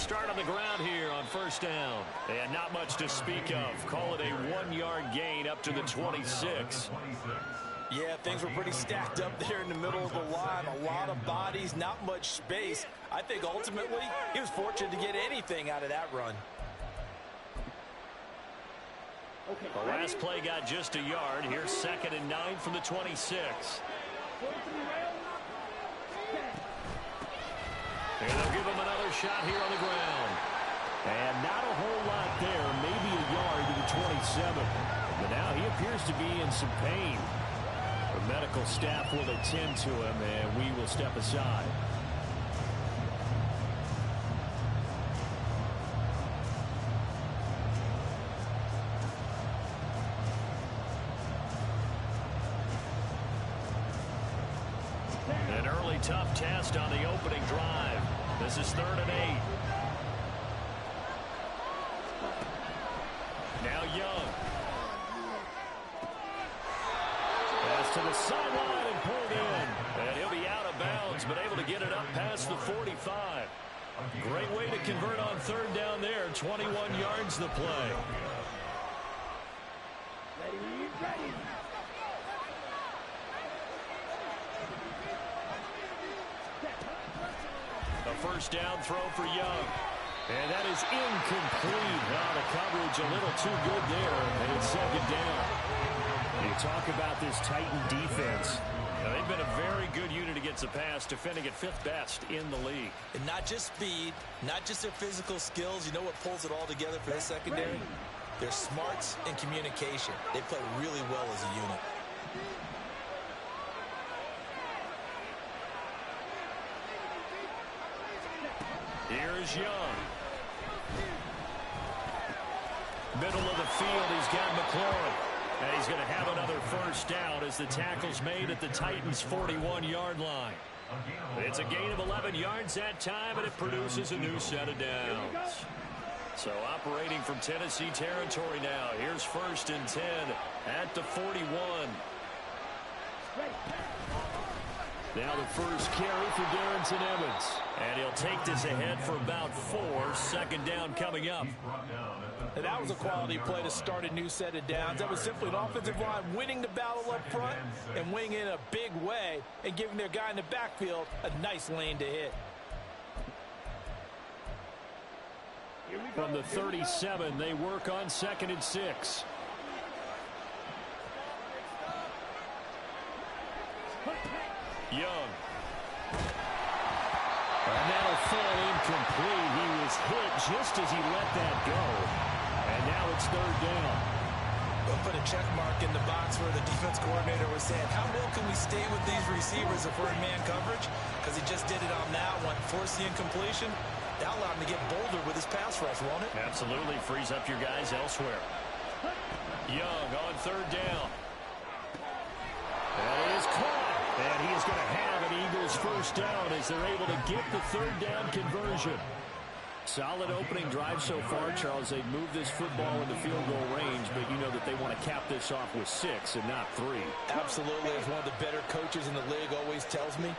start on the ground here on first down. And not much to speak of. Call it a 1-yard gain up to the 26. Yeah, things were pretty stacked up there in the middle of the line. A lot of bodies, not much space. I think ultimately he was fortunate to get anything out of that run. The last play got just a yard. Here's 2nd and 9 from the 26. And they'll give him another shot here on the ground. And not a whole lot there. Maybe a yard to the 27. But now he appears to be in some pain. The medical staff will attend to him, and we will step aside. An early tough test on the opening drive. This is 3rd and 8. Now Young. Pass to the sideline and pulled in. And he'll be out of bounds, but able to get it up past the 45. Great way to convert on 3rd down there. 21 yards the play. Ready. A first down throw for Young. And that is incomplete. Now the coverage a little too good there. And it's 2nd down. You talk about this Titan defense. Now, they've been a very good unit against the pass, defending at 5th best in the league. And not just speed, not just their physical skills. You know what pulls it all together for this secondary? Their smarts and communication. They play really well as a unit. Here's Young. Middle of the field, he's got McLaurin. And he's going to have another first down as the tackle's made at the Titans' 41-yard line. It's a gain of 11 yards that time, and it produces a new set of downs. So operating from Tennessee territory now. Here's 1st and 10 at the 41. Now the first carry for Darrington Evans. And he'll take this ahead for about 4. 2nd down coming up. And that was a quality play to start a new set of downs. That was simply an offensive line winning the battle up front and winning in a big way and giving their guy in the backfield a nice lane to hit. From the 37, they work on 2nd and 6. Young. And that'll fall incomplete. He was hit just as he let that go. And now it's 3rd down. We'll put a check mark in the box where the defense coordinator was saying, how well can we stay with these receivers if we're in man coverage? Because he just did it on that one. Force the incompletion. That'll allow him to get bolder with his pass rush, won't it? Absolutely. Frees up your guys elsewhere. Young on 3rd down. That is caught. And he is going to have an Eagles first down as they're able to get the 3rd down conversion. Solid opening drive so far, Charles. They've moved this football into field goal range, but you know that they want to cap this off with 6 and not 3. Absolutely. As one of the better coaches in the league always tells me,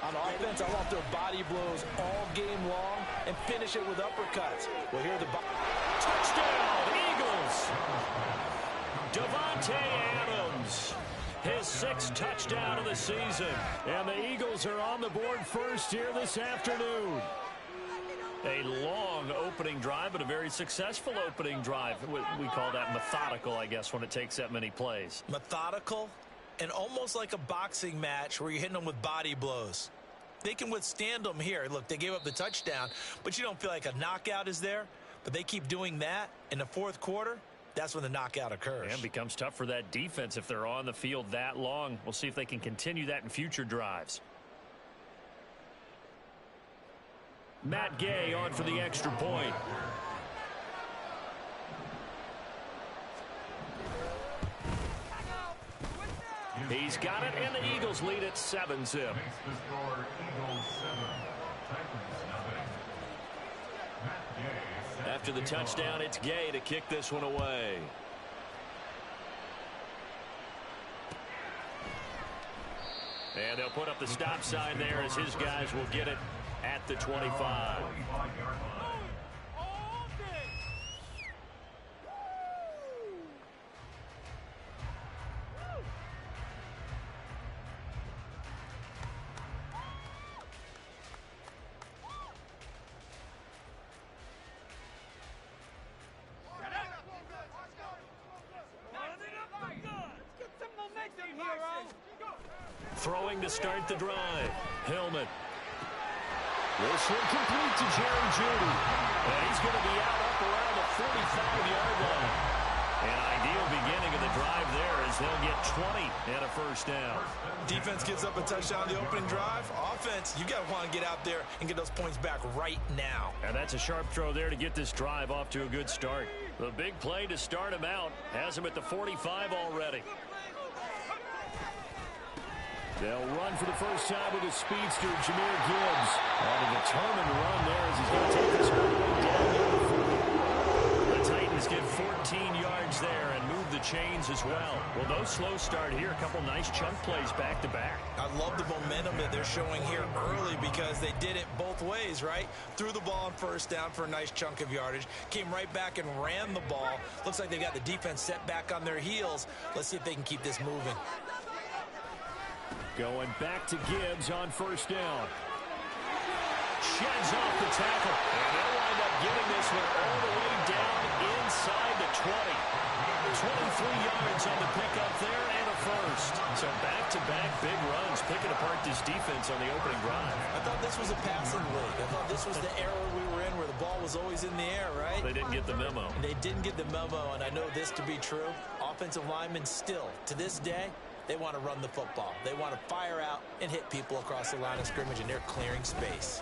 on offense, I want their body blows all game long and finish it with uppercuts. Well, here are the touchdown, Eagles! Davante Adams. His 6th touchdown of the season. And the Eagles are on the board first here this afternoon. A long opening drive, but a very successful opening drive. We call that methodical, I guess, when it takes that many plays. Methodical and almost like a boxing match where you're hitting them with body blows. They can withstand them here. Look, they gave up the touchdown, but you don't feel like a knockout is there. But they keep doing that in the 4th quarter. That's when the knockout occurs. And becomes tough for that defense if they're on the field that long. We'll see if they can continue that in future drives. Matt Gay on for the extra point. He's got it, and the Eagles lead at 7-zip. After the touchdown, it's Gay to kick this one away. And they'll put up the stop sign there as his guys will get it at the 25. Throwing to start the drive. Hillman. This one complete to Jerry Jeudy. And he's going to be up around the 45-yard line. An ideal beginning of the drive there as they'll get 20 and a first down. Defense gives up a touchdown the opening drive. Offense, you got to want to get out there and get those points back right now. And that's a sharp throw there to get this drive off to a good start. The big play to start him out has him at the 45 already. They'll run for the first time with his speedster, Jahmyr Gibbs. On a determined run there as he's going to take this one down there to 40. The Titans get 14 yards there and move the chains as well. Well, no slow start here. A couple nice chunk plays back-to-back. I love the momentum that they're showing here early because they did it both ways, right? Threw the ball on first down for a nice chunk of yardage. Came right back and ran the ball. Looks like they got the defense set back on their heels. Let's see if they can keep this moving. Going back to Gibbs on first down. Sheds off the tackle. And they'll wind up getting this one all the way down inside the 20. 23 yards on the pickup there and a first. So back-to-back big runs picking apart this defense on the opening drive. I thought this was a passing league. I thought this was the era we were in where the ball was always in the air, right? They didn't get the memo. They didn't get the memo, and I know this to be true. Offensive linemen still, to this day, they want to run the football. They want to fire out and hit people across the line of scrimmage, and they're clearing space.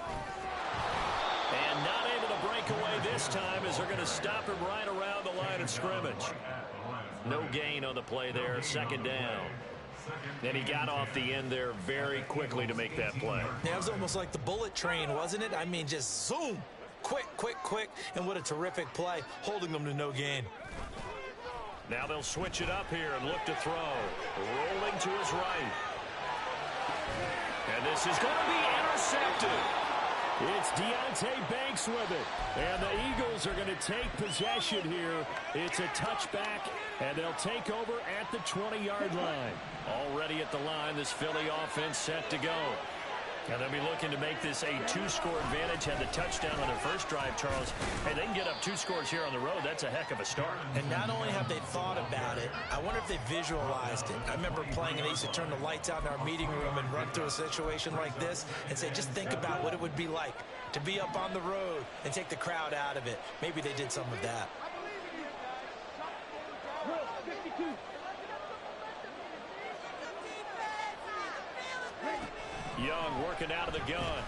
And not able to break away this time as they're going to stop him right around the line of scrimmage. No gain on the play there, second down. And he got off the end there very quickly to make that play. Yeah, it was almost like the bullet train, wasn't it? I mean, just zoom, quick, and what a terrific play, holding them to no gain. Now they'll switch it up here and look to throw. Rolling to his right. And this is going to be intercepted. It's Deonte Banks with it. And the Eagles are going to take possession here. It's a touchback, and they'll take over at the 20-yard line. Already at the line, this Philly offense set to go. And they'll be looking to make this a two-score advantage. Had the touchdown on their first drive, Charles. Hey, they can get up 2 scores here on the road. That's a heck of a start. And not only have they thought about it, I wonder if they visualized it. I remember playing and they used to turn the lights out in our meeting room and run through a situation like this and say, just think about what it would be like to be up on the road and take the crowd out of it. Maybe they did some of that. Young working out of the gun.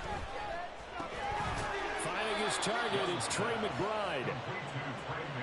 Finding his target, it's Trey McBride.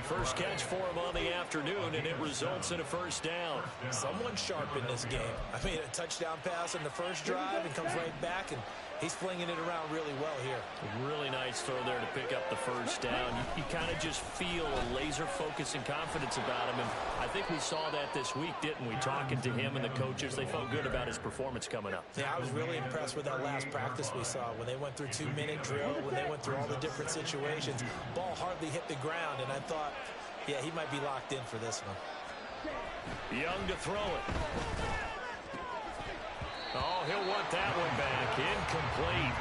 First catch for him on the afternoon, and it results in a first down. Someone sharp in this game. I mean, a touchdown pass in the first drive and comes right back, and he's flinging it around really well here. Really nice throw there to pick up the first down. You kind of just feel a laser focus and confidence about him, and I think we saw that this week, didn't we? Talking to him and the coaches, they felt good about his performance coming up. Yeah, I was really impressed with that last practice we saw when they went through 2-minute drill, when they went through all the different situations. Ball hardly hit the ground, and I thought, yeah, he might be locked in for this one. Young to throw it. Oh, he'll want that one back. Incomplete.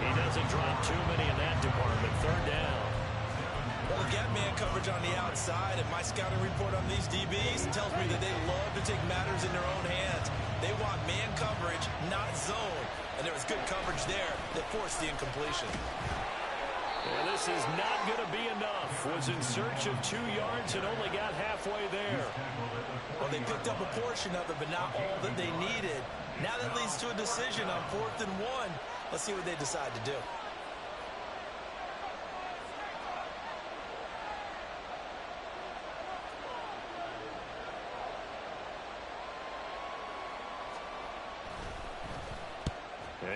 He doesn't drop too many in that department. Third down. Well, get man coverage on the outside, and my scouting report on these DBs tells me that they love to take matters in their own hands. They want man coverage, not zone. And there was good coverage there that forced the incompletion. Well, this is not going to be enough. Was in search of 2 yards and only got halfway there. Well, they picked up a portion of it, but not all that they needed. Now that leads to a decision on 4th and 1. Let's see what they decide to do.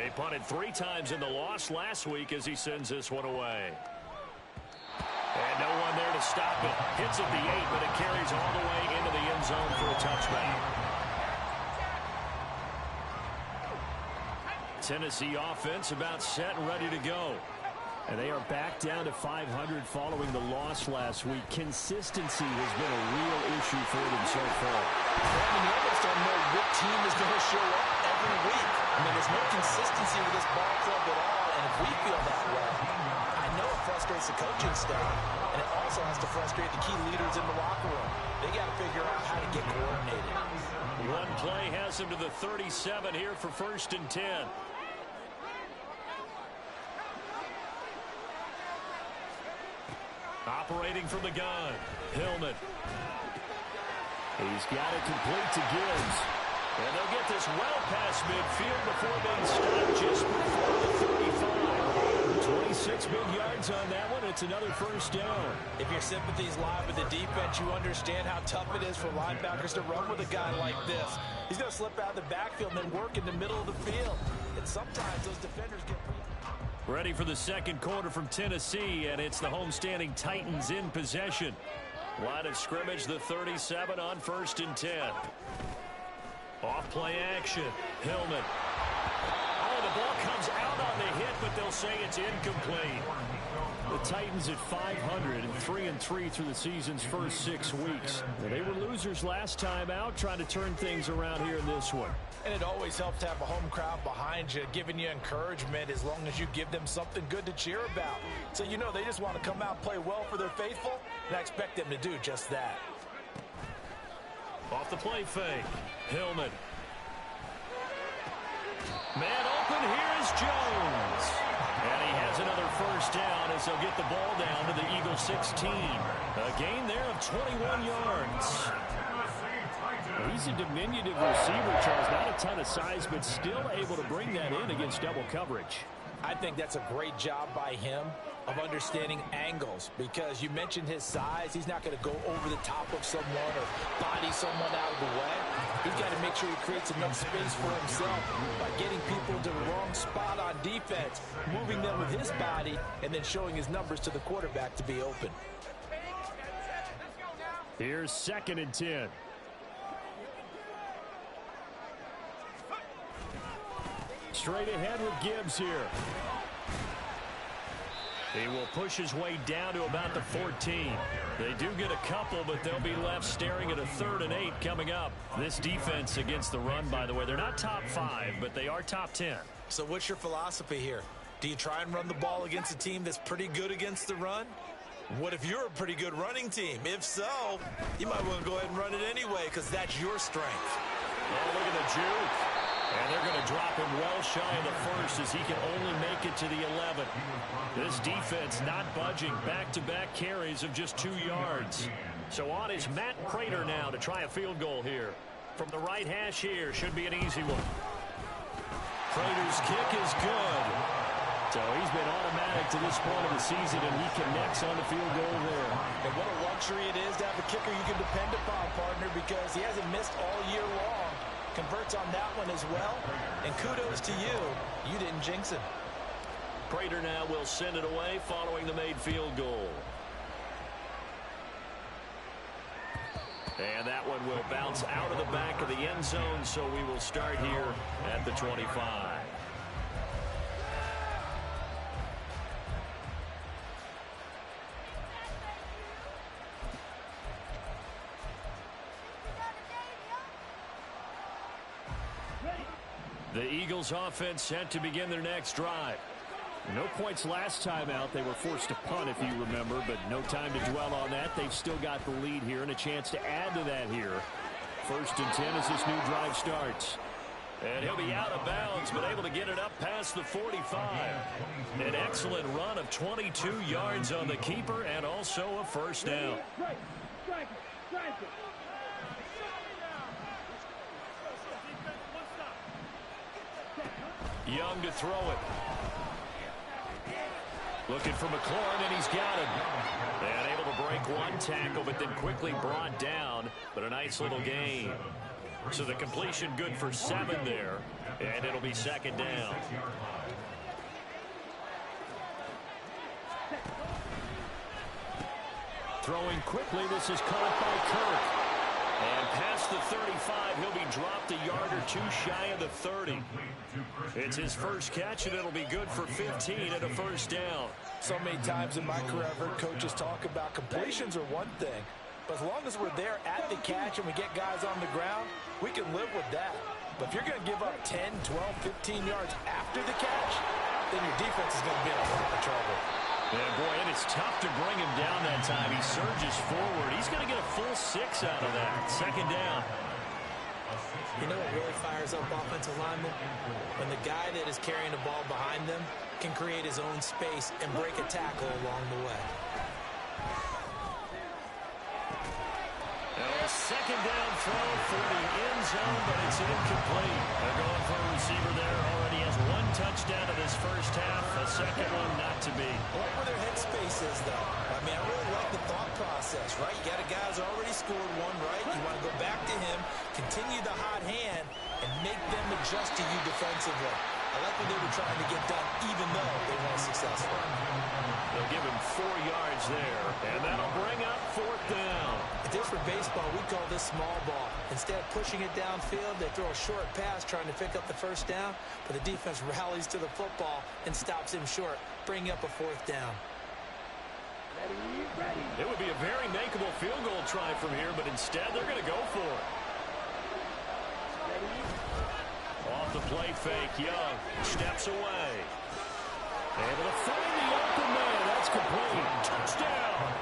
He punted 3 times in the loss last week as he sends this one away. And no one there to stop it. Hits at the 8, but it carries all the way into the end zone for a touchback. Tennessee offense about set and ready to go. And they are back down to 500 following the loss last week. Consistency has been a real issue for them so far. And you almost don't know what team is going to show up every feeling weak. I mean, there's no consistency with this ball club at all, and if we feel that way, I know it frustrates the coaching staff, and it also has to frustrate the key leaders in the locker room. They got to figure out how to get coordinated. One play has him to the 37 here for 1st and 10. Operating from the gun, Hillman. He's got it complete to Gibbs. And they'll get this well past midfield before being stopped just before the 35. 26 big yards on that one. It's another 1st down. If your sympathies lie with the defense, you understand how tough it is for linebackers to run with a guy like this. He's going to slip out of the backfield and then work in the middle of the field. And sometimes those defenders get... Ready for the second quarter from Tennessee, and it's the homestanding Titans in possession. Line of scrimmage, the 37 on 1st and 10. Off play action, Hillman. Oh, the ball comes out on the hit, but they'll say it's incomplete. The Titans at 500 and 3-3 through the season's first 6 weeks. They were losers last time out, trying to turn things around here in this one. And it always helps to have a home crowd behind you, giving you encouragement as long as you give them something good to cheer about. So you know they just want to come out and play well for their faithful, and I expect them to do just that. Off the play fake, Hillman. Man open, here's Jones. And he has another 1st down as they'll get the ball down to the Eagles 16. A gain there of 21 yards. He's a diminutive receiver, Charles. Not a ton of size, but still able to bring that in against double coverage. I think that's a great job by him of understanding angles, because you mentioned his size. He's not going to go over the top of someone or body someone out of the way. He's got to make sure he creates enough space for himself by getting people to the wrong spot on defense, moving them with his body, and then showing his numbers to the quarterback to be open. Here's 2nd and 10. Straight ahead with Gibbs here. He will push his way down to about the 14. They do get a couple, but they'll be left staring at a 3rd and 8 coming up. This defense against the run, by the way, they're not top 5, but they are top 10. So what's your philosophy here? Do you try and run the ball against a team that's pretty good against the run? What if you're a pretty good running team? If so, you might want to go ahead and run it anyway, because that's your strength. Oh, look at the juke. And they're going to drop him well shy of the 1st as he can only make it to the 11. This defense not budging. Back-to-back carries of just 2 yards. So on is Matt Prater now to try a field goal here. From the right hash here, should be an easy one. Prater's kick is good. So he's been automatic to this point of the season, and he connects on the field goal there. And what a luxury it is to have a kicker you can depend upon, partner, because he hasn't missed all year long. Converts on that one as well, and kudos to you. You didn't jinx him. Prater now will send it away following the made field goal. And that one will bounce out of the back of the end zone, so we will start here at the 25. The Eagles offense set to begin their next drive. No points last time out. They were forced to punt, if you remember, but no time to dwell on that. They've still got the lead here and a chance to add to that here. 1st and 10 as this new drive starts. And he'll be out of bounds, but able to get it up past the 45. An excellent run of 22 yards on the keeper and also a 1st down. Young to throw it. Looking for McLaurin, and he's got him. And able to break one tackle, but then quickly brought down. But a nice little gain. So the completion good for 7 there. And it'll be 2nd down. Throwing quickly, this is caught by Kirk. And past the 35, he'll be dropped a yard or 2 shy of the 30. It's his first catch, and it'll be good for 15 and a 1st down. So many times in my career, I've heard coaches talk about completions are one thing, but as long as we're there at the catch and we get guys on the ground, we can live with that. But if you're going to give up 10, 12, 15 yards after the catch, then your defense is going to be in a lot of trouble. Yeah, boy, and it's tough to bring him down that time. He surges forward. He's going to get a full 6 out of that. Second down. You know what really fires up offensive linemen? When the guy that is carrying the ball behind them can create his own space and break a tackle along the way. Second down throw for the end zone, but it's incomplete. They're going for a receiver there. Already has 1 touchdown in this first half. A second one not to be. I like where their headspace is, though. I mean, I really like the thought process, right? You got a guy who's already scored one, right? You want to go back to him, continue the hot hand, and make them adjust to you defensively. I like what they were trying to get done, even though they weren't successful. They'll give him 4 yards there, and that'll bring up 4th down. If this were baseball, we call this small ball. Instead of pushing it downfield, they throw a short pass trying to pick up the first down, but the defense rallies to the football and stops him short, bringing up a 4th down. It would be a very makeable field goal try from here, but instead they're going to go for it. Off the play fake, Young steps away. Able to find the open man. That's complete. Touchdown.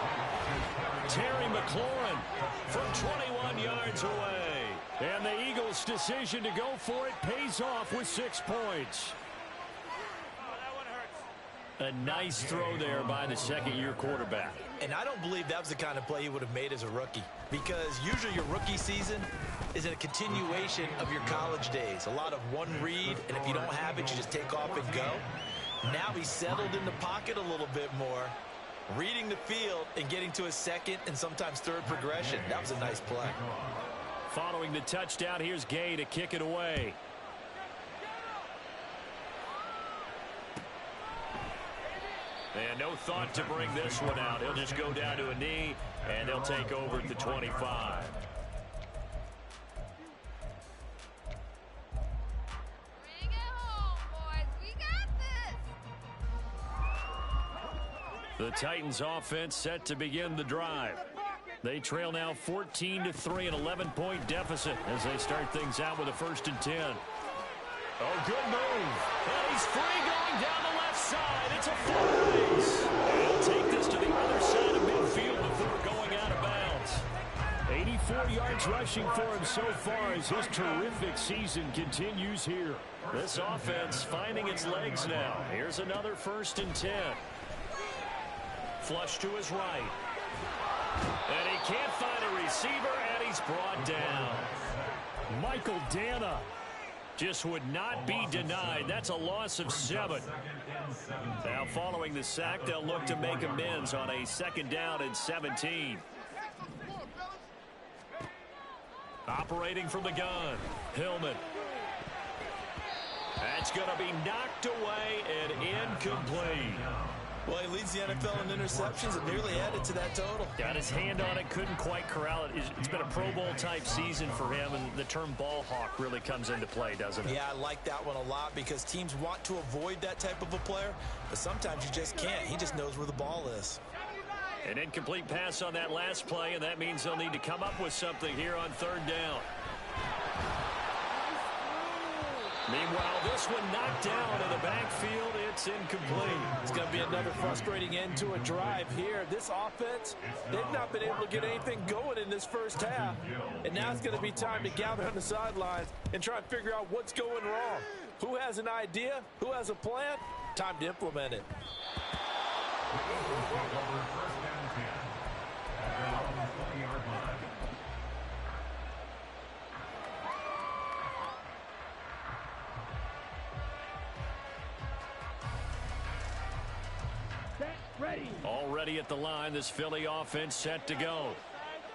Terry McLaurin from 21 yards away. And the Eagles' decision to go for it pays off with 6 points. A nice throw there by the second-year quarterback. And I don't believe that was the kind of play he would have made as a rookie, because usually your rookie season is a continuation of your college days. A lot of one read, and if you don't have it, you just take off and go. Now he's settled in the pocket a little bit more, reading the field and getting to his second and sometimes third progression. That was a nice play. Following the touchdown, here's Gay to kick it away. And no thought to bring this one out. He'll just go down to a knee, and they'll take over at the 25. Bring it home, boys. We got this. The Titans offense set to begin the drive. They trail now 14-3, an 11-point deficit as they start things out with a 1st and 10. Oh, good move. And he's free going down the left side. It's a full race. He'll take this to the other side of midfield before going out of bounds. 84 yards rushing for him so far as his terrific season continues here. This offense finding its legs now. Here's another 1st and 10. Flush to his right. And he can't find a receiver, and he's brought down. Michael Dana just would not be denied. That's a loss of 7. Now following the sack, they'll look to make amends on a 2nd down and 17. Operating from the gun, Hillman. That's going to be knocked away and incomplete. Well, he leads the NFL in interceptions and nearly added to that total. Got his hand on it, couldn't quite corral it. It's been a Pro Bowl-type season for him, and the term ball hawk really comes into play, doesn't it? Yeah, I like that one a lot because teams want to avoid that type of a player, but sometimes you just can't. He just knows where the ball is. An incomplete pass on that last play, and that means they'll need to come up with something here on 3rd down. Meanwhile, this one knocked down in the backfield. It's incomplete. It's going to be another frustrating end to a drive here. This offense, they've not been able to get anything going in this first half. And now it's going to be time to gather on the sidelines and try and figure out what's going wrong. Who has an idea? Who has a plan? Time to implement it. Already at the line, this Philly offense set to go.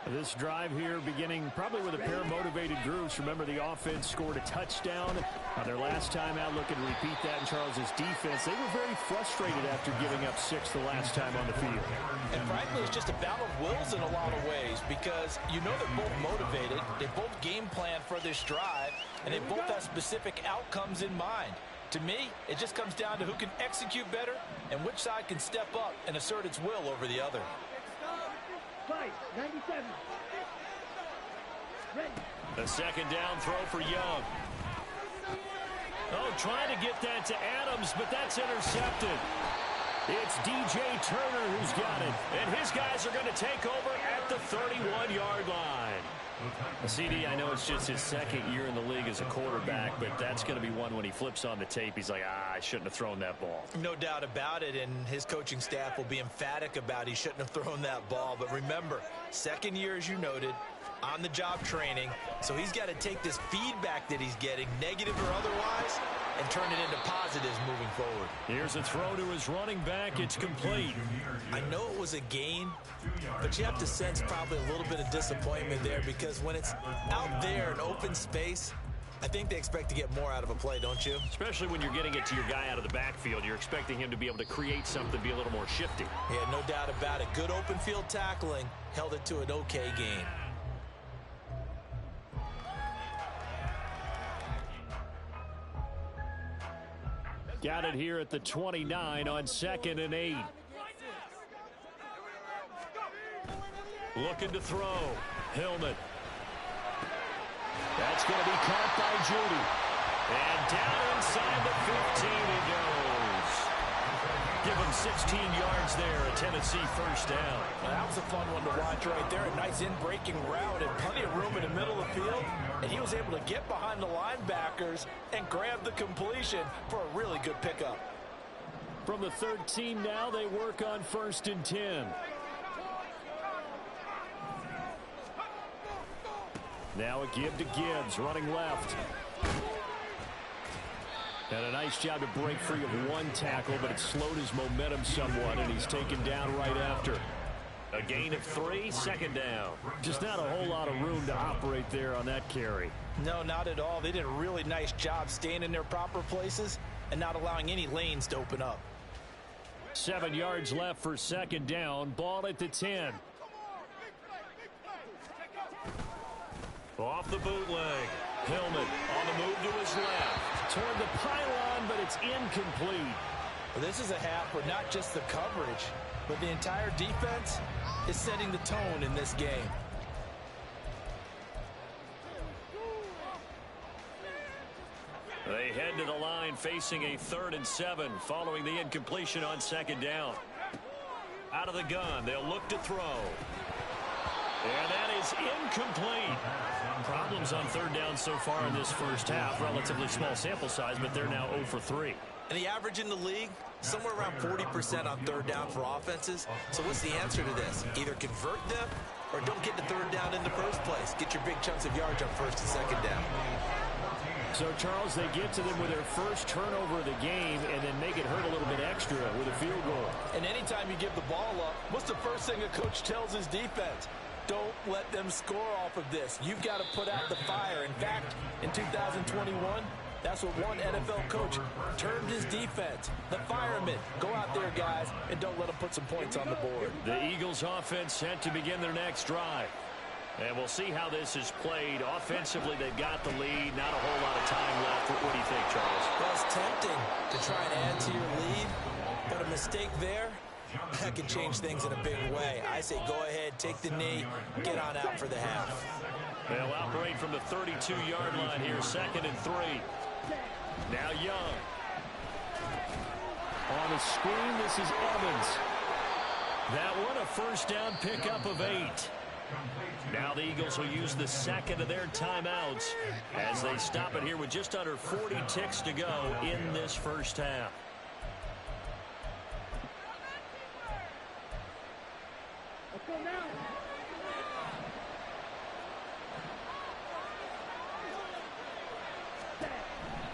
This drive here beginning probably with a pair of motivated groups. Remember, the offense scored a touchdown on their last time out. Looking to repeat that in Charles's defense. They were very frustrated after giving up 6 the last time on the field. And frankly, it's just a battle of wills in a lot of ways because you know they're both motivated. They both game plan for this drive, and they both have specific outcomes in mind. To me, it just comes down to who can execute better and which side can step up and assert its will over the other. 97. Ready. The 2nd down throw for Young. trying to get that to Adams, but that's intercepted. It's DJ Turner who's got it, and his guys are going to take over at the 31-yard line. CD, I know it's just his second year in the league as a quarterback, but that's going to be one when he flips on the tape. He's like, I shouldn't have thrown that ball. No doubt about it, and his coaching staff will be emphatic about he shouldn't have thrown that ball. But remember, second year, as you noted, on-the-job training, so he's got to take this feedback that he's getting, negative or otherwise, and turn it into positives moving forward. Here's a throw to his running back. It's complete. I know it was a gain, but you have to sense probably a little bit of disappointment there, because when it's out there in open space, I think they expect to get more out of a play, don't you? Especially when you're getting it to your guy out of the backfield. You're expecting him to be able to create something, be a little more shifty. Yeah, no doubt about it. Good open field tackling held it to an okay gain. Got it here at the 29 on 2nd and 8. Looking to throw. Hillman. That's going to be caught by Judy. And down inside the 15 he goes. Give him 16 yards there, a Tennessee first down. Well, that was a fun one to watch right there. A nice in-breaking route and plenty of room in the middle of the field. And he was able to get behind the linebackers and grab the completion for a really good pickup. From the 13 now, they work on 1st and 10. Now a give to Gibbs, running left. And a nice job to break free of one tackle, but it slowed his momentum somewhat, and he's taken down right after. A gain of 3, 2nd down. Just not a whole lot of room to operate there on that carry. No, not at all. They did a really nice job staying in their proper places and not allowing any lanes to open up. 7 yards left for 2nd down. Ball at the 10. Off the bootleg. Hillman on the move to his left. Toward the pylon, but it's incomplete. Well, this is a half where not just the coverage, but the entire defense is setting the tone in this game. They head to the line facing a 3rd and 7 following the incompletion on 2nd down. Out of the gun, they'll look to throw. And that is incomplete. Problems on 3rd down so far in this first half. Relatively small sample size, but they're now 0 for 3. And the average in the league, somewhere around 40% on 3rd down for offenses. So what's the answer to this? Either convert them or don't get the 3rd down in the first place. Get your big chunks of yards on 1st and 2nd down. So, Charles, they get to them with their first turnover of the game and then make it hurt a little bit extra with a field goal. And anytime you give the ball up, what's the first thing a coach tells his defense? Don't let them score off of this. You've got to put out the fire. In fact, in 2021, that's what one NFL coach termed his defense. The firemen. Go out there, guys, and don't let them put some points on the board. The Eagles offense set to begin their next drive. And we'll see how this is played. Offensively, they've got the lead. Not a whole lot of time left. What do you think, Charles? Well, it's tempting to try and add to your lead, but a mistake there, that can change things in a big way. I say go ahead, take the knee, get on out for the half. They'll operate from the 32-yard line here, 2nd and 3. Now Young. On the screen, this is Evans. That one, a first down pickup of 8. Now the Eagles will use the 2nd of their timeouts as they stop it here with just under 40 ticks to go in this first half.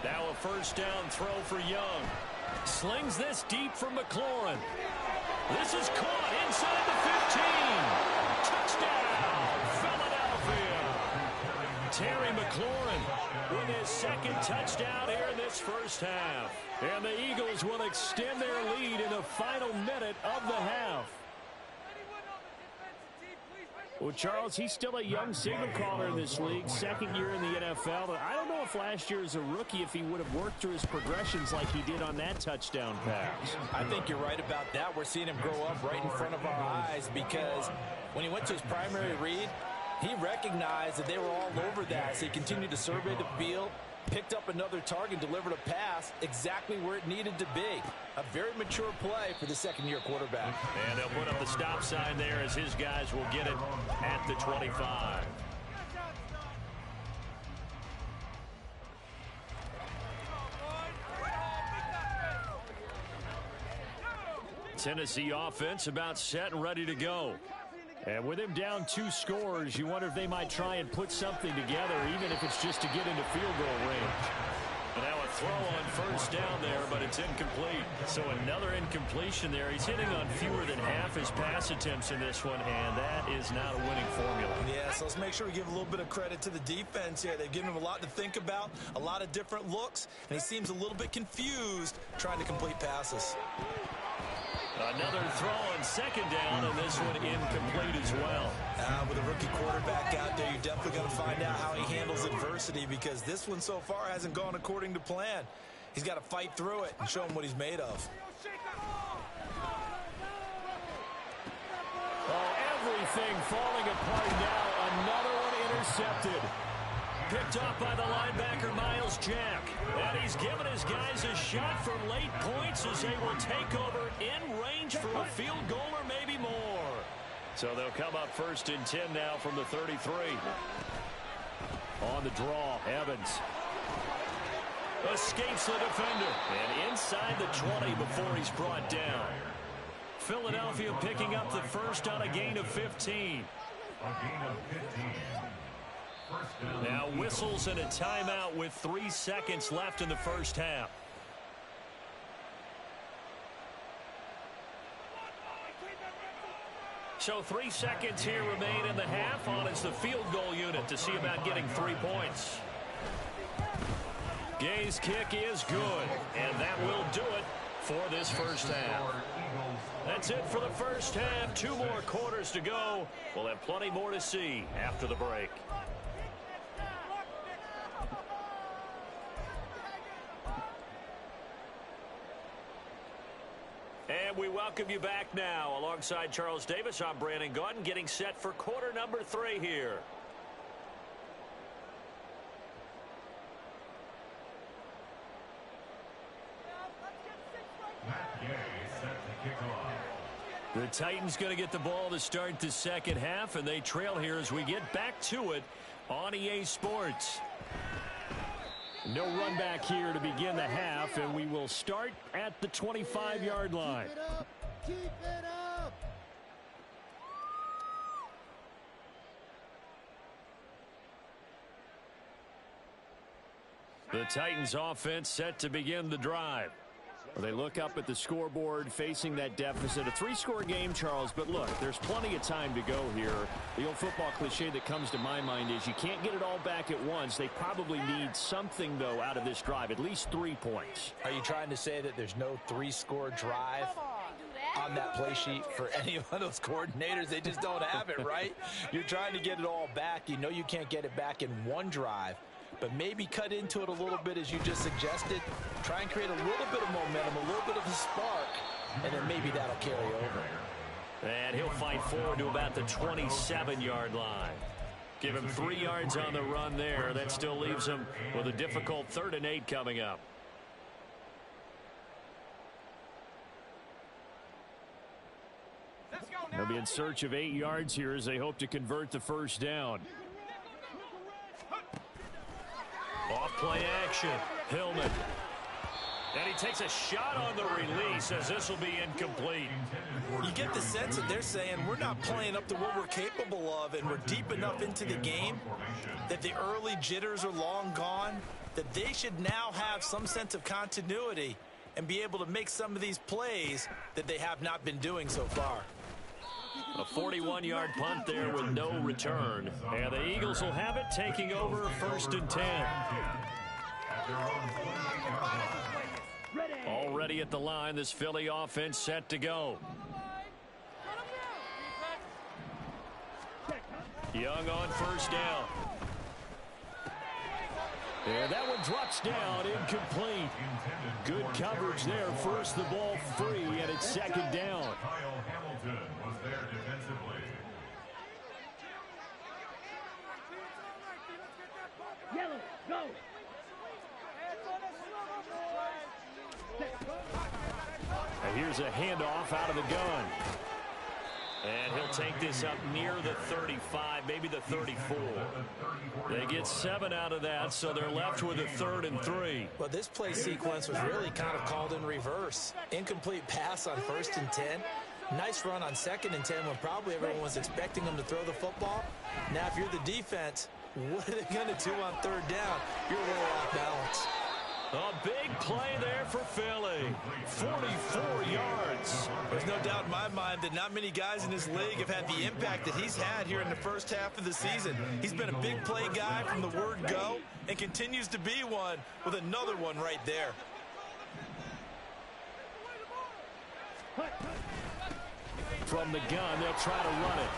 Now a first down throw for Young. Slings this deep for McLaurin. This is caught inside the 15. Touchdown, Philadelphia. Terry McLaurin with his 2nd touchdown here in this first half. And the Eagles will extend their lead in the final minute of the half. Well, Charles, he's still a young signal caller in this league, 2nd year in the NFL. I don't know if last year as a rookie, if he would have worked through his progressions like he did on that touchdown pass. I think you're right about that. We're seeing him grow up right in front of our eyes because when he went to his primary read, he recognized that they were all over that. So he continued to survey the field, Picked up another target, delivered a pass exactly where it needed to be. A very mature play for the second-year quarterback. And they'll put up the stop sign there as his guys will get it at the 25. Tennessee offense about set and ready to go. And with him down 2 scores, you wonder if they might try and put something together, even if it's just to get into field goal range. And now a throw on first down there, but it's incomplete. So another incompletion there. He's hitting on fewer than half his pass attempts in this one, and that is not a winning formula. Yeah, so let's make sure we give a little bit of credit to the defense here. They've given him a lot to think about, a lot of different looks, and he seems a little bit confused trying to complete passes. Another throw on second down, and this one incomplete as well. With a rookie quarterback out there, you're definitely going to find out how he handles adversity, because this one so far hasn't gone according to plan. He's got to fight through it and show him what he's made of. Oh, everything falling apart now. Another one intercepted. Picked off by the linebacker, Miles Jack. And he's given his guys a shot for late points as they will take over in range for a field goal or maybe more. So they'll come up first and 10 now from the 33. On the draw, Evans. Escapes the defender. And inside the 20 before he's brought down. Philadelphia picking up the first on a gain of 15. Now whistles and a timeout with 3 seconds left in the first half. So 3 seconds here remain in the half. On is the field goal unit to see about getting 3 points. Gay's kick is good, and that will do it for this first half. That's it for the first half. 2 more quarters to go. We'll have plenty more to see after the break. And we welcome you back now. Alongside Charles Davis, I'm Brandon Gaudin, getting set for quarter number 3 here. The Titans going to get the ball to start the second half, and they trail here as we get back to it on EA Sports. No run back here to begin the half, and we will start at the 25-yard line. Keep it up. Keep it up. The Titans offense set to begin the drive. They look up at the scoreboard facing that deficit. A 3-score game, Charles, but look, there's plenty of time to go here. The old football cliche that comes to my mind is you can't get it all back at once. They probably need something, though, out of this drive, at least 3 points. Are you trying to say that there's no 3-score drive on that play sheet for any of those coordinators? They just don't have it, right? You're trying to get it all back. You know you can't get it back in one drive. But maybe cut into it a little bit as you just suggested. Try and create a little bit of momentum, a little bit of a spark, and then maybe that'll carry over. And he'll fight forward to about the 27-yard line. Give him 3 yards on the run there. That still leaves him with a difficult 3rd and 8 coming up. They'll be in search of 8 yards here as they hope to convert the first down. Off play action. Hillman. And he takes a shot on the release as this will be incomplete. You get the sense that they're saying we're not playing up to what we're capable of, and we're deep enough into the game that the early jitters are long gone, that they should now have some sense of continuity and be able to make some of these plays that they have not been doing so far. A 41-yard punt there with no return. And the Eagles will have it, taking over 1st and 10. Already at the line, this Philly offense set to go. Young on first down. And that one drops down, incomplete. Good coverage there. First the ball free, and it's 2nd down. Kyle Hamilton was there defensively. Yellow, go. here's a handoff out of the gun. And he'll take this up near the 35, maybe the 34. They get 7 out of that, so they're left with a 3rd and 3. Well, this play sequence was really kind of called in reverse. Incomplete pass on 1st and 10. Nice run on 2nd and 10 when probably everyone was expecting them to throw the football. Now, if you're the defense, what are they going to do on 3rd down? You're a little off balance. A big play there for Philly. 44 yards. There's no doubt in my mind that not many guys in this league have had the impact that he's had here in the first half of the season. He's been a big play guy from the word go and continues to be one with another one right there. From the gun, they'll try to run it.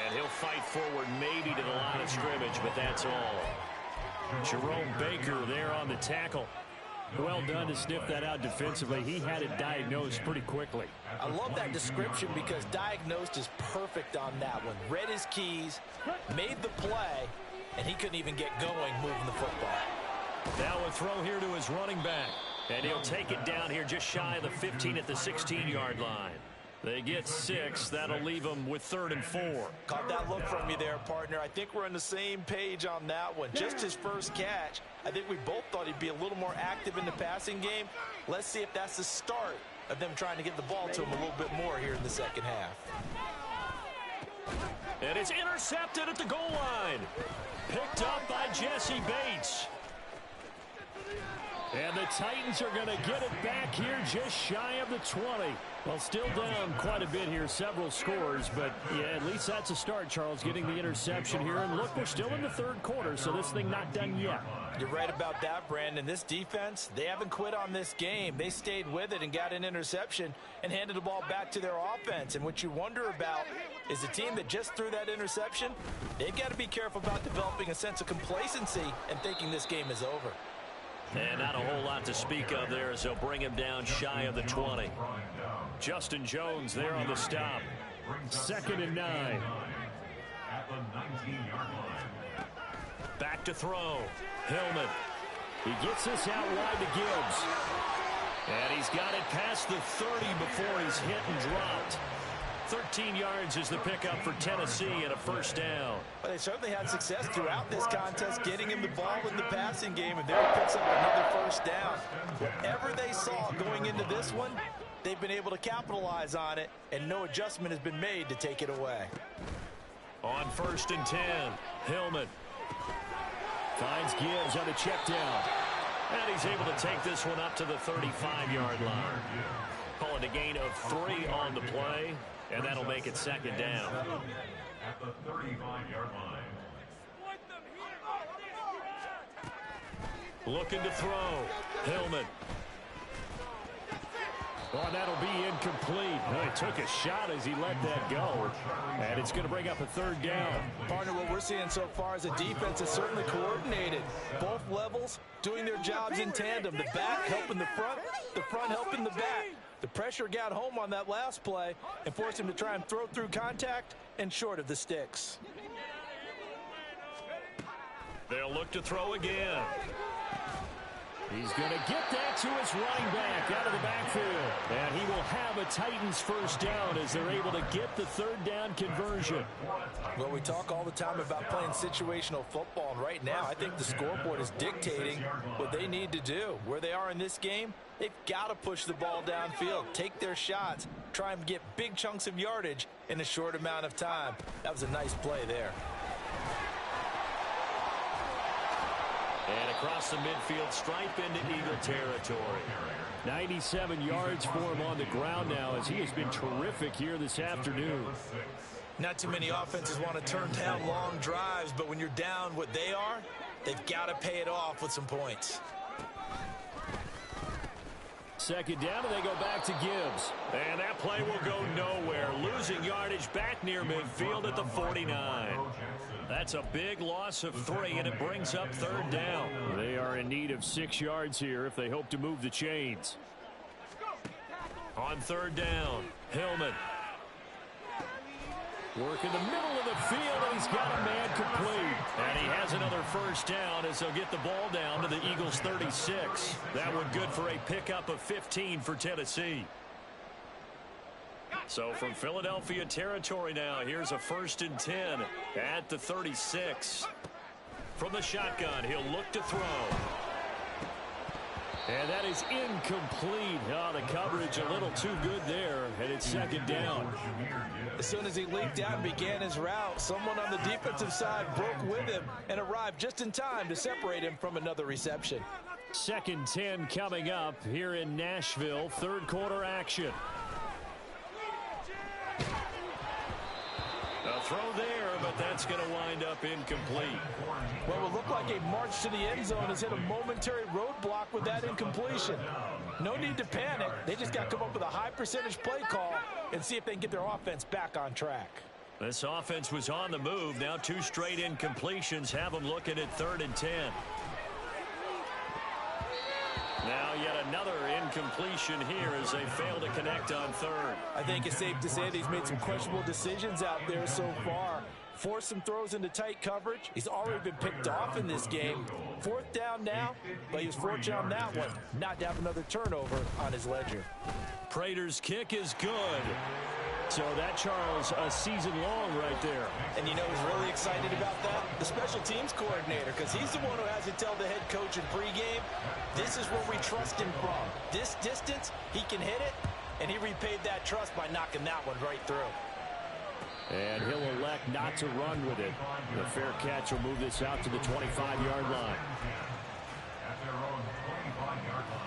And he'll fight forward maybe to the line of scrimmage, but that's all. Jerome Baker there on the tackle. Well done to sniff that out defensively. He had it diagnosed pretty quickly. I love that description because diagnosed is perfect on that one. Read his keys, made the play, and he couldn't even get going moving the football. Now a throw here to his running back. And he'll take it down here just shy of the 15 at the 16-yard line. They get 6. That'll leave them with 3rd and 4. Caught that look from you there, partner. I think we're on the same page on that one. Just his first catch. I think we both thought he'd be a little more active in the passing game. Let's see if that's the start of them trying to get the ball to him a little bit more here in the second half. And it's intercepted at the goal line. Picked up by Jesse Bates. And the Titans are going to get it back here just shy of the 20. Well, still down quite a bit here, several scores, but yeah, at least that's a start, Charles, getting the interception here. And look, we're still in the 3rd quarter, so this thing not done yet. You're right about that, Brandon. This defense, they haven't quit on this game. They stayed with it and got an interception and handed the ball back to their offense. And what you wonder about is the team that just threw that interception, they've got to be careful about developing a sense of complacency and thinking this game is over. And not a whole lot to speak of there as they'll bring him down shy of the 20. Justin Jones there on the stop. 2nd and 9. At the 19-yard line. Back to throw. Hillman. He gets this out wide to Gibbs. And he's got it past the 30 before he's hit and dropped. 13 yards is the pickup for Tennessee and a 1st down. Well, they certainly had success throughout this contest getting him the ball in the passing game, and there he picks up another 1st down. Whatever they saw going into this one, they've been able to capitalize on it, and no adjustment has been made to take it away. On 1st and 10, Hillman finds Gibbs on a check down. And he's able to take this one up to the 35-yard line. Calling a gain of 3 on the play. And that'll make it 2nd down. At the 35-yard line. Looking to throw. Hillman. Oh, that'll be incomplete. Oh, he took a shot as he let that go. And it's going to bring up a 3rd down. Partner, what we're seeing so far is a defense is certainly coordinated. Both levels doing their jobs in tandem. The back helping the front helping the back. The pressure got home on that last play and forced him to try and throw through contact and short of the sticks. They'll look to throw again. He's going to get that to his running back out of the backfield. And he will have a Titans 1st down as they're able to get the 3rd down conversion. Well, we talk all the time about playing situational football, and right now I think the scoreboard is dictating what they need to do. Where they are in this game, they've got to push the ball downfield, take their shots, try and get big chunks of yardage in a short amount of time. That was a nice play there. And across the midfield, stripe into Eagle territory. 97 yards for him on the ground now as he has been terrific here this afternoon. Not too many offenses want to turn down long drives, but when you're down what they are, they've got to pay it off with some points. 2nd down, and they go back to Gibbs. And that play will go nowhere. Losing yardage back near midfield at the 49. That's a big loss of 3, and it brings up 3rd down. They are in need of 6 yards here if they hope to move the chains. On 3rd down, Hillman. Work in the middle of the field, and he's got a man complete. And he has another first down as they'll get the ball down to the Eagles' 36. That one good for a pickup of 15 for Tennessee. So from Philadelphia territory now, here's a 1st and 10 at the 36. From the shotgun, he'll look to throw. And that is incomplete. Oh, the coverage a little too good there, and it's 2nd down. As soon as he leaped out and began his route, someone on the defensive side broke with him and arrived just in time to separate him from another reception. 2nd 10 coming up here in Nashville. 3rd quarter action. A throw there, but that's going to wind up incomplete. What will look like a march to the end zone has hit a momentary roadblock with that incompletion. No need to panic. They just got to come up with a high percentage play call and see if they can get their offense back on track. This offense was on the move. Now 2 straight incompletions have them looking at 3rd and 10. Now yet another incompletion here as they fail to connect on 3rd. I think it's safe to say that he's made some questionable decisions out there so far. Forced some throws into tight coverage. He's already been picked off in this game. 4th down now, but he was fortunate on that one. Not to have another turnover on his ledger. Prater's kick is good. So that, Charles, a season long right there. And you know who's really excited about that? The special teams coordinator, because he's the one who has to tell the head coach in pregame, this is where we trust him from. This distance, he can hit it, and he repaid that trust by knocking that one right through. And he'll elect not to run with it. The fair catch will move this out to the 25-yard line. At their own 25-yard line.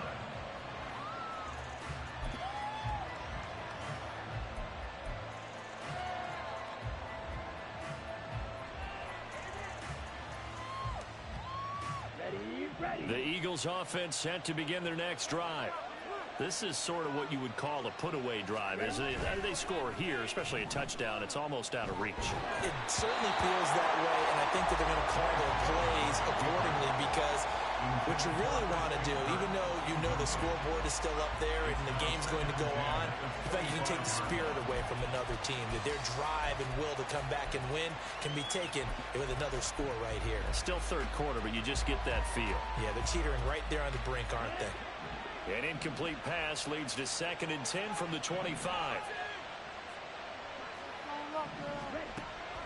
The Eagles offense set to begin their next drive. This is sort of what you would call a put-away drive. As they score here, especially a touchdown, it's almost out of reach. It certainly feels that way, and I think that they're going to call their plays accordingly because what you really want to do, even though you know the scoreboard is still up there and the game's going to go on, in fact, you can take the spirit away from another team, that their drive and will to come back and win can be taken with another score right here. It's still 3rd quarter, but you just get that feel. Yeah, they're teetering right there on the brink, aren't they? An incomplete pass leads to 2nd and 10 from the 25.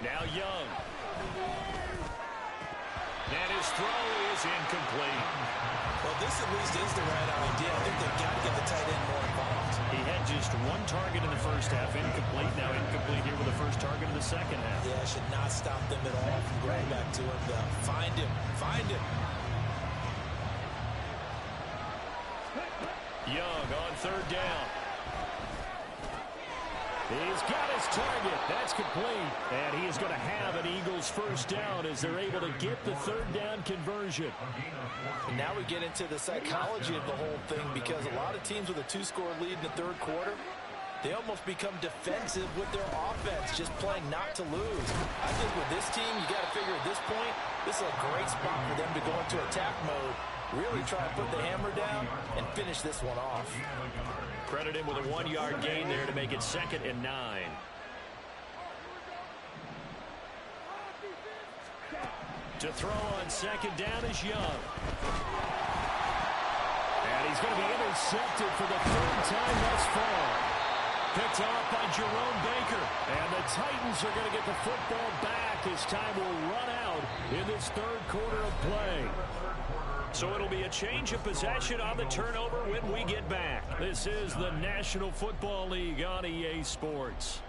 Now Young. And his throw is incomplete. Well, this at least is the right idea. I think they've got to get the tight end more involved. He had just 1 target in the first half, incomplete. Now incomplete here with the first target in the second half. Yeah, should not stop them at all from going back to him. Find him. Find him. Young on 3rd down. He's got his target. That's complete. And he is going to have an Eagles first down as they're able to get the 3rd down conversion. And now we get into the psychology of the whole thing because a lot of teams with a 2-score lead in the 3rd quarter, they almost become defensive with their offense, just playing not to lose. I think with this team, you got to figure at this point, this is a great spot for them to go into attack mode, really try to put the hammer down and finish this one off. Credit him with a 1-yard gain there to make it 2nd and 9. To throw on 2nd down is Young. And he's going to be intercepted for the 3rd time thus far. Picked off by Jerome Baker. And the Titans are going to get the football back as time will run out in this 3rd quarter of play. So it'll be a change of possession on the turnover when we get back. This is the National Football League on EA Sports.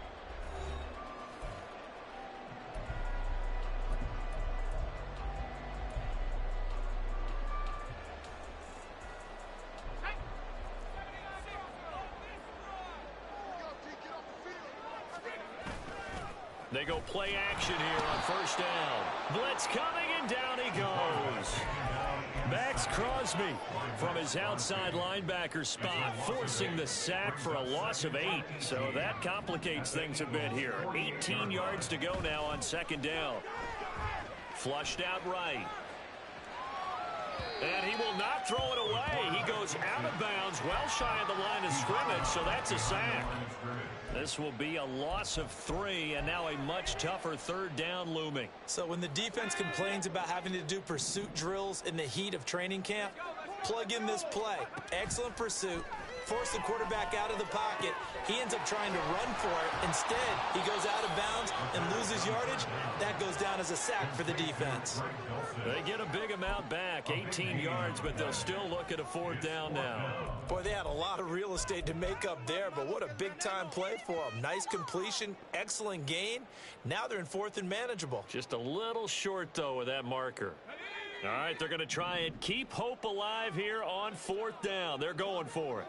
They go play action here on 1st down. Blitz coming, and down he goes. Max Crosby from his outside linebacker spot, forcing the sack for a loss of 8. So that complicates things a bit here. 18 yards to go now on 2nd down. Flushed out right. And he will not throw it away. He goes out of bounds goes well shy of the line of scrimmage, so that's a sack. This will be a loss of 3, and now a much tougher third down looming. So when the defense complains about having to do pursuit drills in the heat of training camp, plug in this play. Excellent pursuit. Force the quarterback out of the pocket. He ends up trying to run for it. Instead, he goes out of bounds and loses yardage. That goes down as a sack for the defense. They get a big amount back, 18 yards, but they'll still look at a 4th down now. Boy, they had a lot of real estate to make up there, but what a big-time play for them. Nice completion, excellent gain. Now they're in 4th and manageable. Just a little short, though, with that marker. All right, they're going to try and keep hope alive here on 4th down. They're going for it.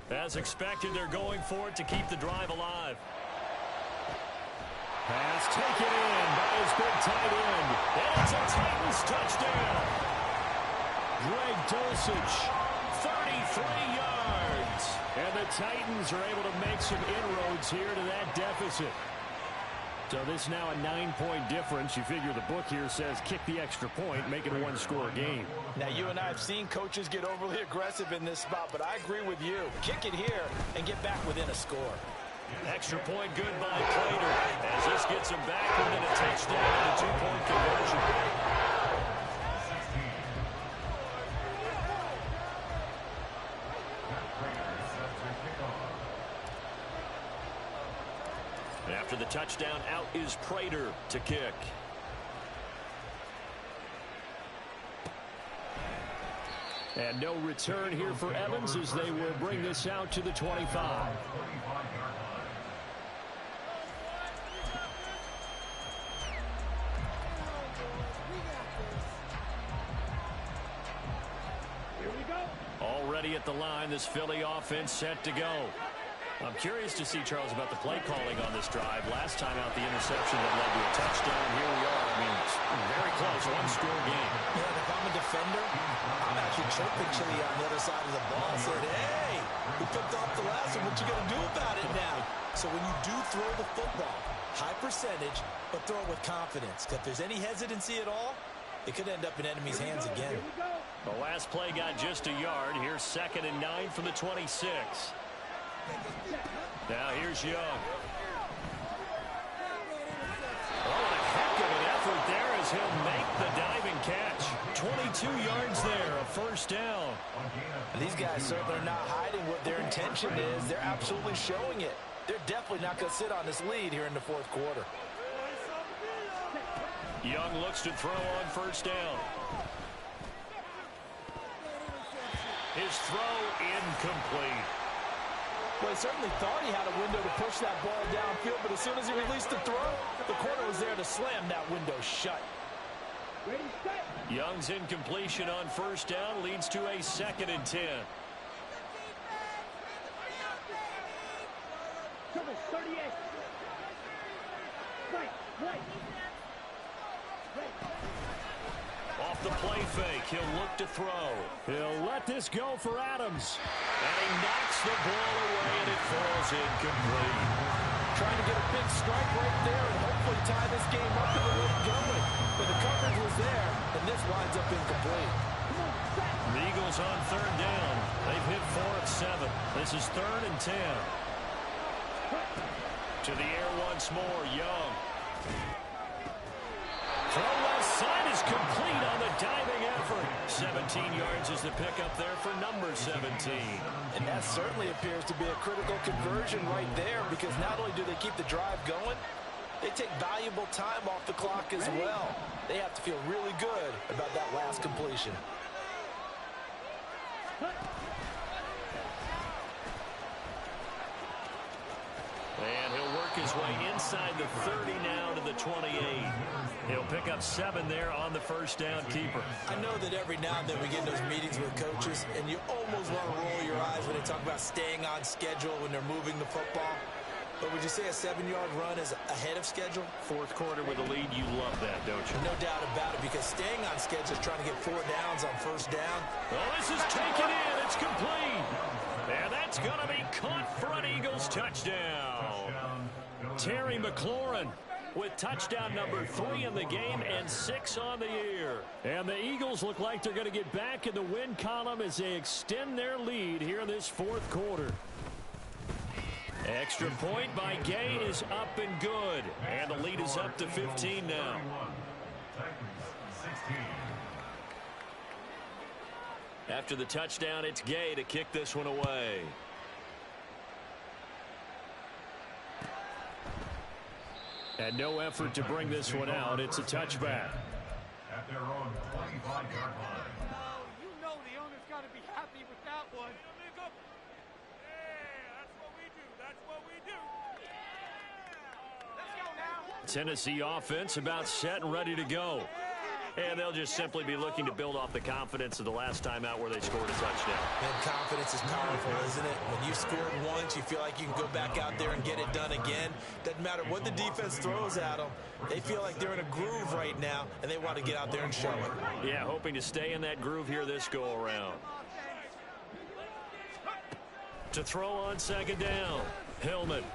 As expected, they're going for it to keep the drive alive. Pass taken in by his big tight end. And it's a Titans touchdown. Greg Dulcich, 33 yards. And the Titans are able to make some inroads here to that deficit. So this is now a 9-point difference. You figure the book here says kick the extra point, make it a one-score game. Now, you and I have seen coaches get overly aggressive in this spot, but I agree with you. Kick it here and get back within a score. Extra point good by Prater as this gets him back within a touchdown and a 2-point conversion. After the touchdown, out is Prater to kick. And no return here for Evans as they will bring this out to the 25. Already at the line, this Philly offense set to go. I'm curious to see, Charles, about the play calling on this drive. Last time out, the interception that led to a touchdown. Here we are. I mean, it's very close, one-score game. Yeah, if I'm a defender, I'm actually chirping Chili on the other side of the ball. I said, hey, we picked off the last one. What you going to do about it now? So when you do throw the football, high percentage, but throw it with confidence. If there's any hesitancy at all, it could end up in enemy's hands again. The last play got just a yard. Here's 2nd and 9 from the 26. Now here's Young. Oh, what a heck of an effort there as he'll make the diving catch. 22 yards there, a 1st down. These guys certainly are not hiding what their intention is. They're absolutely showing it. They're definitely not going to sit on this lead here in the 4th quarter. Young looks to throw on 1st down. His throw incomplete. Well, he certainly thought he had a window to push that ball downfield, but as soon as he released the throw, the corner was there to slam that window shut. Young's incompletion on 1st down leads to a 2nd and 10. Off the play fake, he'll look to throw. He'll let this go for Adams. And he knocks the ball away, and it falls incomplete. Trying to get a big strike right there and hopefully tie this game up in the late going. But the coverage was there, and this winds up incomplete. The Eagles on 3rd down. They've hit 4 of 7. This is 3rd and 10. To the air once more, Young. Throw left side is complete on the diving effort. 17 yards is the pickup there for number 17. And that certainly appears to be a critical conversion right there, because not only do they keep the drive going, they take valuable time off the clock as well. They have to feel really good about that last completion. And he'll work his way inside the 30 now to the 28. He'll pick up 7 there on the 1st down keeper. I know that every now and then we get in those meetings with coaches, and you almost want to roll your eyes when they talk about staying on schedule when they're moving the football. But would you say a 7-yard run is ahead of schedule? 4th quarter with a lead, you love that, don't you? No doubt about it, because staying on schedule is trying to get 4 downs on 1st down. Oh, this is taken in. It's complete. And that's going to be caught for an Eagles touchdown. Terry McLaurin with touchdown number 3 in the game and 6 on the year. And the Eagles look like they're going to get back in the win column as they extend their lead here in this fourth quarter. Extra point by Gay is up and good. And the lead is up to 15 now. After the touchdown, it's Gay to kick this one away. And no effort to bring this one out. It's a touchback. At their own 25-yard line. Oh, you know the owner's got to be happy with that one. Tennessee offense about set and ready to go. And they'll just simply be looking to build off the confidence of the last time out where they scored a touchdown. And confidence is powerful, isn't it? When you scored once, you feel like you can go back out there and get it done again. Doesn't matter what the defense throws at them. They feel like they're in a groove right now, and they want to get out there and show it. Yeah, hoping to stay in that groove here this go-around. To throw on second down. Hillman.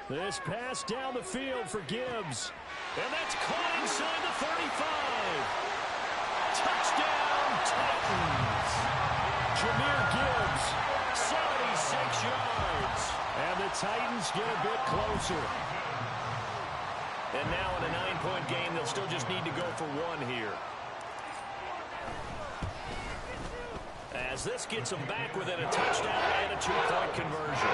This pass down the field for Gibbs. And that's caught inside the 35. Touchdown, Titans. Jahmyr Gibbs, 76 yards. And the Titans get a bit closer. And now in a 9-point game, they'll still just need to go for one here. As this gets them back within a touchdown and a 2-point conversion.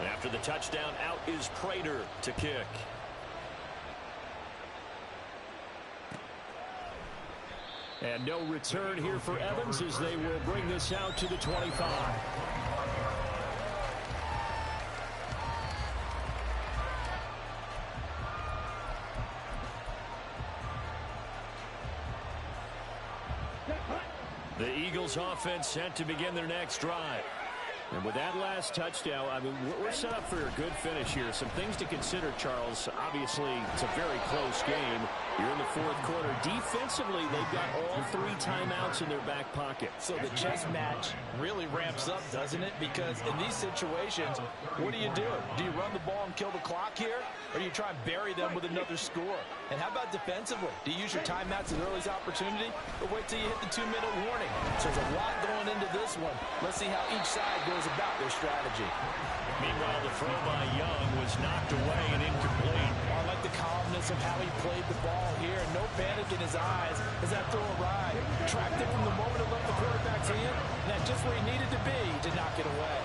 After the touchdown, out is Prater to kick. And no return here for Evans as they will bring this out to the 25. The Eagles offense set to begin their next drive. And with that last touchdown, I mean, we're set up for a good finish here. Some things to consider, Charles. Obviously, it's a very close game. You're in the fourth quarter. Defensively, they've got all 3 timeouts in their back pocket. So the chess match really ramps up, doesn't it? Because in these situations, what do you do? Do you run the ball and kill the clock here? Or do you try and bury them with another score? And how about defensively? Do you use your timeouts as early as opportunity? Or wait till you hit the 2-minute warning? So there's a lot going into this one. Let's see how each side goes about their strategy. Meanwhile, the throw by Young was knocked away and incomplete. I like the calmness of how he played the ball here. No panic in his eyes as that throw arrived. Tracked it from the moment it left the quarterback's hand. And that's just where he needed to be to knock it away.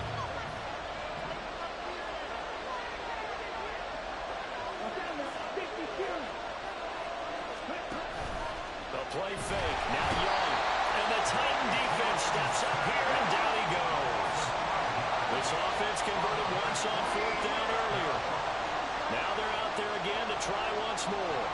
The play fake. Now Young. And the Titan defense steps up here, and down he goes. This offense converted once on 4th down earlier. Now they're out there again to try once more.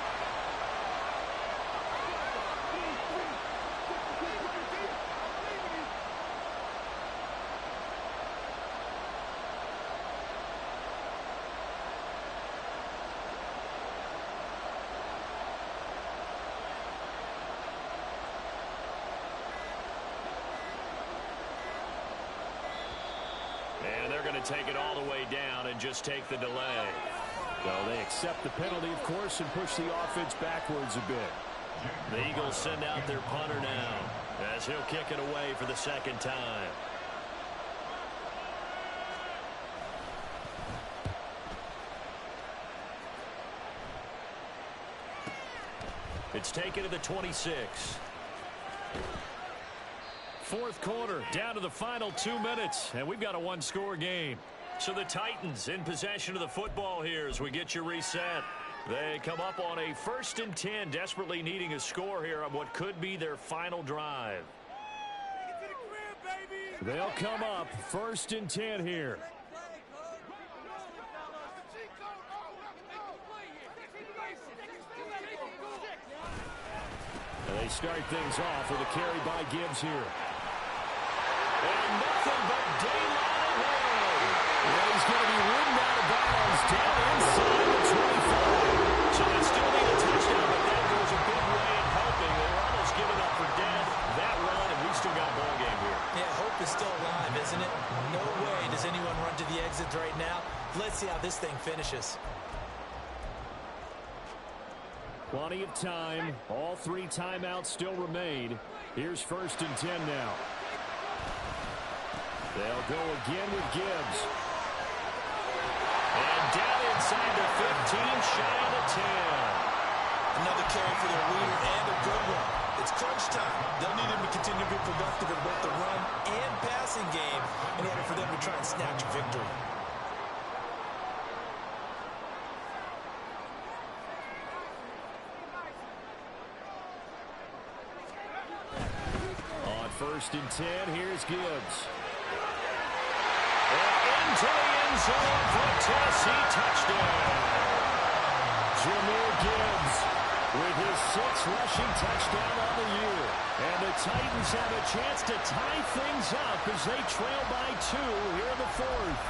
And they're going to take it all the way down and just take the delay. So they accept the penalty, of course, and push the offense backwards a bit. The Eagles send out their punter now as he'll kick it away for the second time. It's taken to the 26. Fourth quarter, down to the final 2 minutes, and we've got a one-score game. So the Titans in possession of the football here as we get you reset. They come up on a 1st and 10, desperately needing a score here on what could be their final drive. They'll come up 1st and 10 here. And they start things off with a carry by Gibbs here. And nothing but daylight ahead. And he's going to be ridden out of bounds down inside the 25. So they still need a touchdown, but that goes a big way in helping. They were almost giving up for dead that run, and we still got a ball game here. Yeah, hope is still alive, isn't it? No way does anyone run to the exits right now. Let's see how this thing finishes. Plenty of time. All 3 timeouts still remain. Here's 1st and 10 now. They'll go again with Gibbs. And down inside the 15, shy of the 10. Another carry for their leader and a good one. It's crunch time. They'll need him to continue to be productive in both the run and passing game in order for them to try and snatch a victory. On 1st and 10, here's Gibbs. And into the end zone for a Tennessee touchdown. Jahmyr Gibbs with his 6th rushing touchdown on the year. And the Titans have a chance to tie things up as they trail by 2 here in the 4th.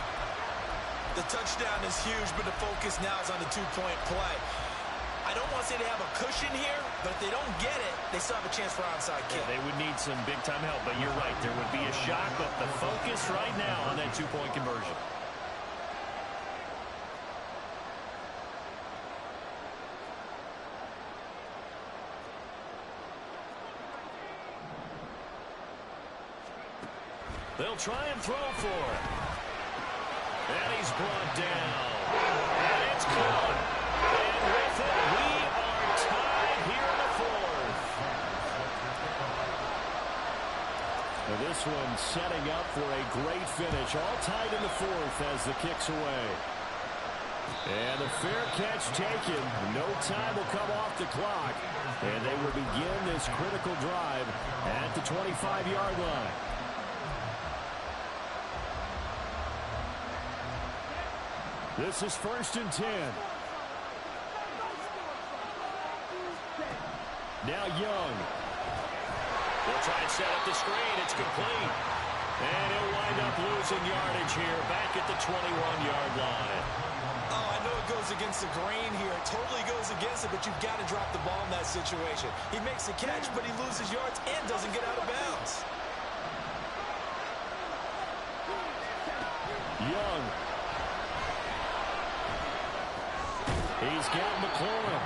The touchdown is huge, but the focus now is on the 2-point play. I don't want to say they have a cushion here, but if they don't get it, they still have a chance for onside kick. Yeah, they would need some big-time help, but you're right. There would be a shot, but the focus right now on that 2-point conversion. They'll try and throw for it. And he's brought down. And it's caught. And with it, we are tied here in the 4th. Now this one setting up for a great finish. All tied in the 4th as the kick's away. And a fair catch taken. No time will come off the clock. And they will begin this critical drive at the 25-yard line. This is 1st and 10. Now Young. They'll try and set up the screen. It's complete. And he'll wind up losing yardage here back at the 21-yard line. Oh, I know it goes against the grain here. It totally goes against it, but you've got to drop the ball in that situation. He makes a catch, but he loses yards and doesn't get out of bounds. Young. He's got McLaurin.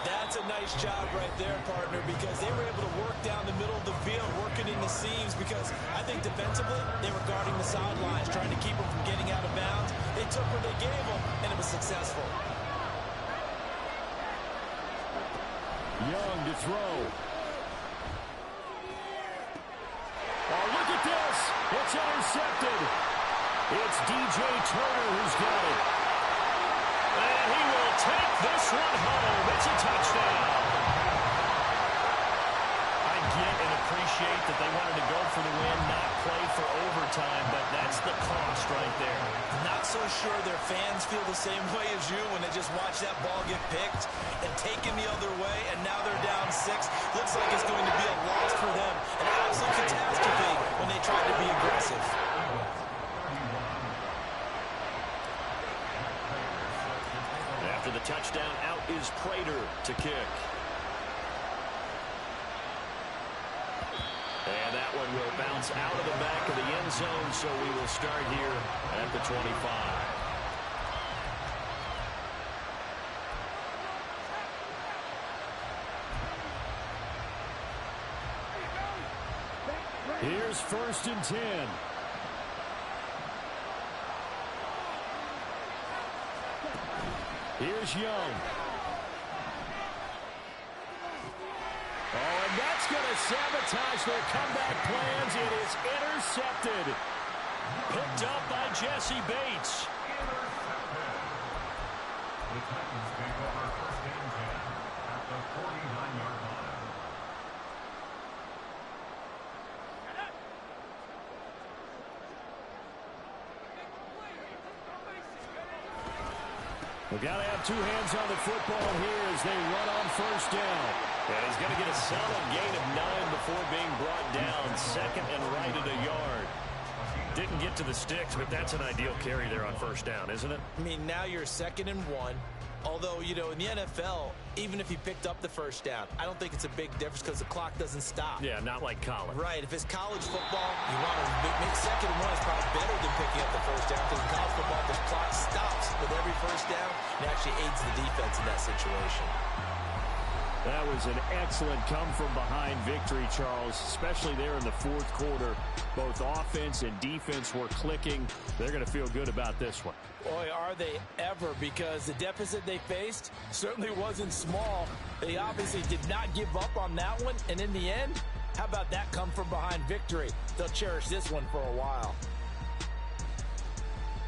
That's a nice job right there, partner, because they were able to work down the middle of the field, working in the seams, because I think defensively, they were guarding the sidelines, trying to keep them from getting out of bounds. They took what they gave them, and it was successful. Young to throw. Oh, look at this. It's intercepted. It's DJ Turner who's got it. And he will take this one home. It's a touchdown. I get and appreciate that they wanted to go for the win, not play for overtime, but that's the cost right there. Not so sure their fans feel the same way as you when they just watch that ball get picked and taken the other way, and now they're down 6. Looks like it's going to be a loss for them. An absolute catastrophe when they tried to be aggressive. After the touchdown, out is Prater to kick. And that one will bounce out of the back of the end zone, so we will start here at the 25. Here's 1st and 10. Here's Young. Oh, and that's going to sabotage their comeback plans. It is intercepted. Picked up by Jesse Bates. The Titans take over 1st and 10 at the 49-yard line. We've got to have 2 hands on the football here as they run on 1st down. And he's going to get a solid gain of 9 before being brought down. 2nd and right at a yard. Didn't get to the sticks, but that's an ideal carry there on 1st down, isn't it? I mean, now you're 2nd and 1. Although, you know, in the NFL, even if he picked up the first down, I don't think it's a big difference because the clock doesn't stop. Yeah, not like college. Right. If it's college football, you want to make second and one is probably better than picking up the first down because in college football, the clock stops with every first down and actually aids the defense in that situation. That was an excellent come-from-behind victory, Charles, especially there in the fourth quarter. Both offense and defense were clicking. They're going to feel good about this one. Boy, are they ever, because the deficit they faced certainly wasn't small. They obviously did not give up on that one, and in the end, how about that come-from-behind victory? They'll cherish this one for a while.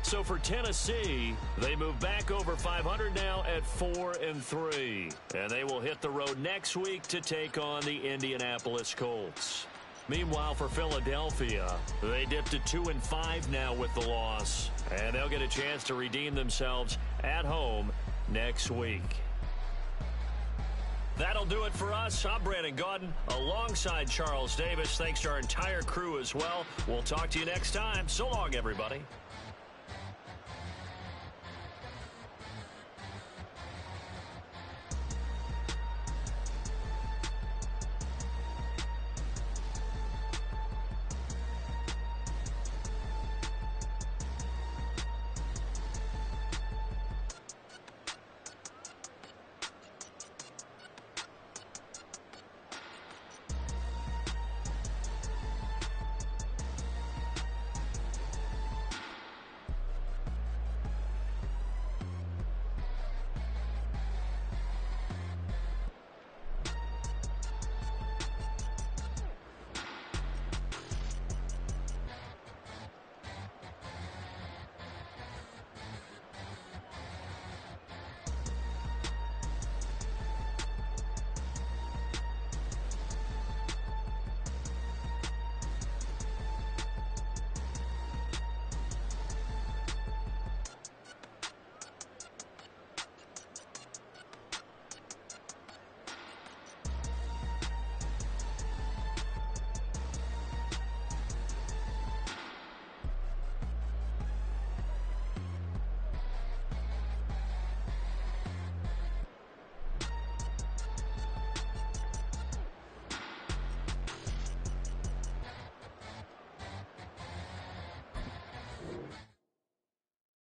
So for Tennessee, they move back over 500 now at 4-3. And they will hit the road next week to take on the Indianapolis Colts. Meanwhile, for Philadelphia, they dipped to 2-5 now with the loss. And they'll get a chance to redeem themselves at home next week. That'll do it for us. I'm Brandon Gaudin alongside Charles Davis. Thanks to our entire crew as well. We'll talk to you next time. So long, everybody.